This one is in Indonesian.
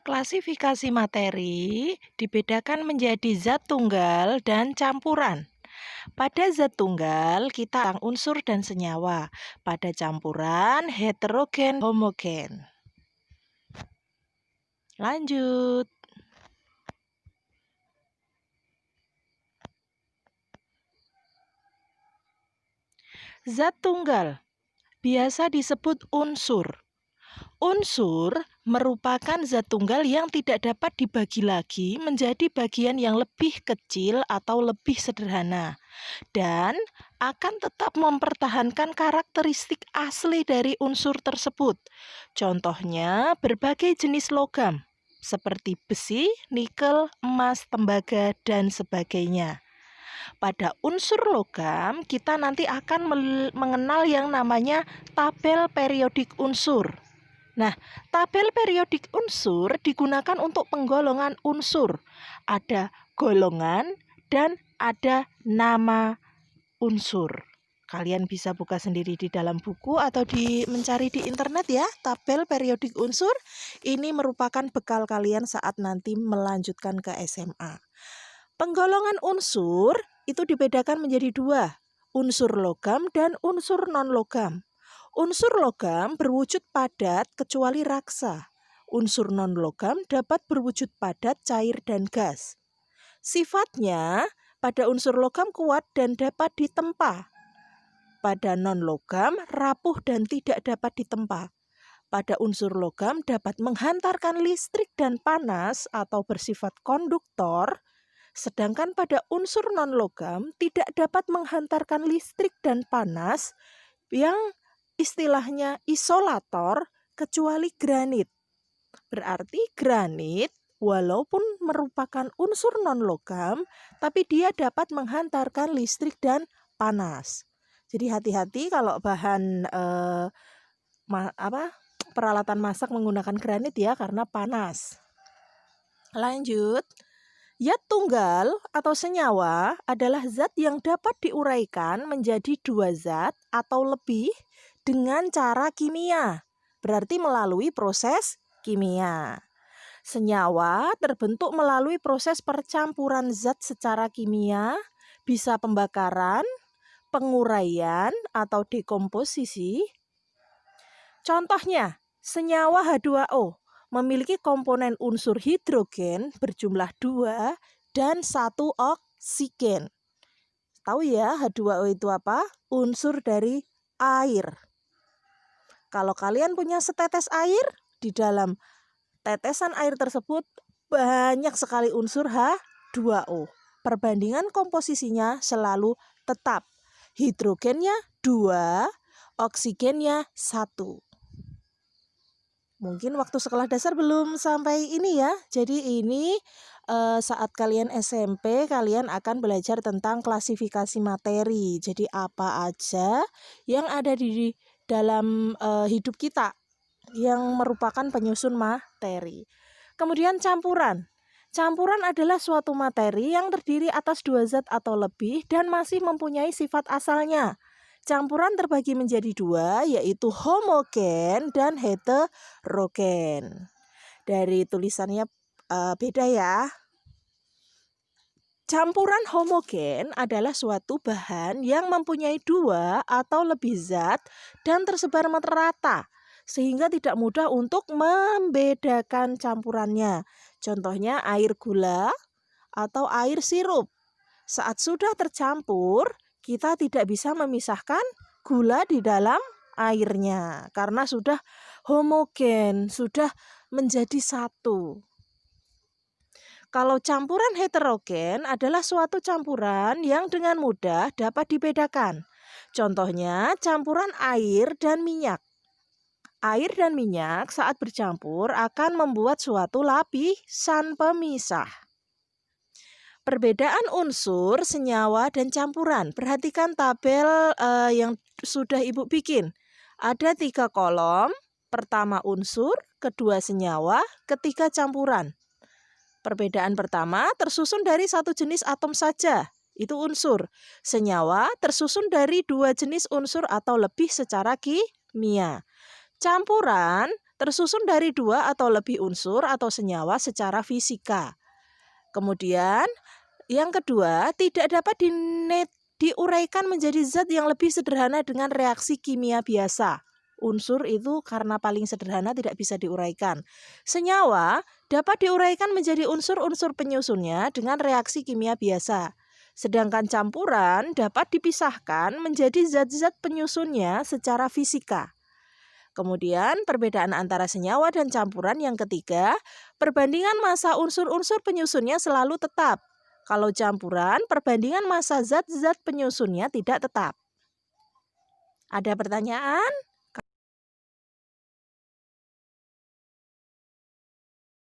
Klasifikasi materi dibedakan menjadi zat tunggal dan campuran. Pada zat tunggal, kita unsur dan senyawa. Pada campuran, heterogen, homogen. Lanjut. Zat tunggal biasa disebut unsur. Unsur merupakan zat tunggal yang tidak dapat dibagi lagi menjadi bagian yang lebih kecil atau lebih sederhana dan akan tetap mempertahankan karakteristik asli dari unsur tersebut. Contohnya berbagai jenis logam seperti besi, nikel, emas, tembaga, dan sebagainya. Pada unsur logam, kita nanti akan mengenal yang namanya tabel periodik unsur. Nah, tabel periodik unsur digunakan untuk penggolongan unsur. Ada golongan dan ada nama unsur. Kalian bisa buka sendiri di dalam buku atau mencari di internet ya. Tabel periodik unsur ini merupakan bekal kalian saat nanti melanjutkan ke SMA. Penggolongan unsur itu dibedakan menjadi dua, unsur logam dan unsur non-logam. Unsur logam berwujud padat kecuali raksa. Unsur non-logam dapat berwujud padat, cair, dan gas. Sifatnya pada unsur logam kuat dan dapat ditempa. Pada non-logam rapuh dan tidak dapat ditempa. Pada unsur logam dapat menghantarkan listrik dan panas atau bersifat konduktor. Sedangkan pada unsur non-logam tidak dapat menghantarkan listrik dan panas yang istilahnya isolator kecuali granit. Berarti granit walaupun merupakan unsur non-logam tapi dia dapat menghantarkan listrik dan panas. Jadi hati-hati kalau bahan peralatan masak menggunakan granit ya karena panas. Lanjut. Zat tunggal atau senyawa adalah zat yang dapat diuraikan menjadi dua zat atau lebih dengan cara kimia, berarti melalui proses kimia. Senyawa terbentuk melalui proses percampuran zat secara kimia, bisa pembakaran, penguraian, atau dekomposisi. Contohnya, senyawa H2O memiliki komponen unsur hidrogen berjumlah 2 dan 1 oksigen. Tahu ya H2O itu apa? Unsur dari air. Kalau kalian punya setetes air, di dalam tetesan air tersebut banyak sekali unsur H2O. Perbandingan komposisinya selalu tetap. Hidrogennya 2, oksigennya 1. Mungkin waktu sekolah dasar belum sampai ini ya. Jadi ini saat kalian SMP kalian akan belajar tentang klasifikasi materi. Jadi apa aja yang ada di dalam hidup kita yang merupakan penyusun materi. Kemudian campuran. Campuran adalah suatu materi yang terdiri atas dua zat atau lebih dan masih mempunyai sifat asalnya. Campuran terbagi menjadi dua, yaitu homogen dan heterogen. Dari tulisannya beda ya. Campuran homogen adalah suatu bahan yang mempunyai dua atau lebih zat dan tersebar merata, sehingga tidak mudah untuk membedakan campurannya. Contohnya air gula atau air sirup. Saat sudah tercampur, kita tidak bisa memisahkan gula di dalam airnya karena sudah homogen, sudah menjadi satu. Kalau campuran heterogen adalah suatu campuran yang dengan mudah dapat dibedakan. Contohnya campuran air dan minyak. Air dan minyak saat bercampur akan membuat suatu lapisan pemisah. Perbedaan unsur, senyawa, dan campuran. Perhatikan tabel yang sudah Ibu bikin. Ada 3 kolom. Pertama unsur, kedua senyawa, ketiga campuran. Perbedaan pertama tersusun dari satu jenis atom saja. Itu unsur. Senyawa tersusun dari 2 jenis unsur atau lebih secara kimia. Campuran tersusun dari 2 atau lebih unsur atau senyawa secara fisika. Kemudian yang kedua, tidak dapat diuraikan menjadi zat yang lebih sederhana dengan reaksi kimia biasa. Unsur itu karena paling sederhana tidak bisa diuraikan. Senyawa dapat diuraikan menjadi unsur-unsur penyusunnya dengan reaksi kimia biasa. Sedangkan campuran dapat dipisahkan menjadi zat-zat penyusunnya secara fisika. Kemudian perbedaan antara senyawa dan campuran yang ketiga, perbandingan massa unsur-unsur penyusunnya selalu tetap. Kalau campuran, perbandingan massa zat-zat penyusunnya tidak tetap. Ada pertanyaan?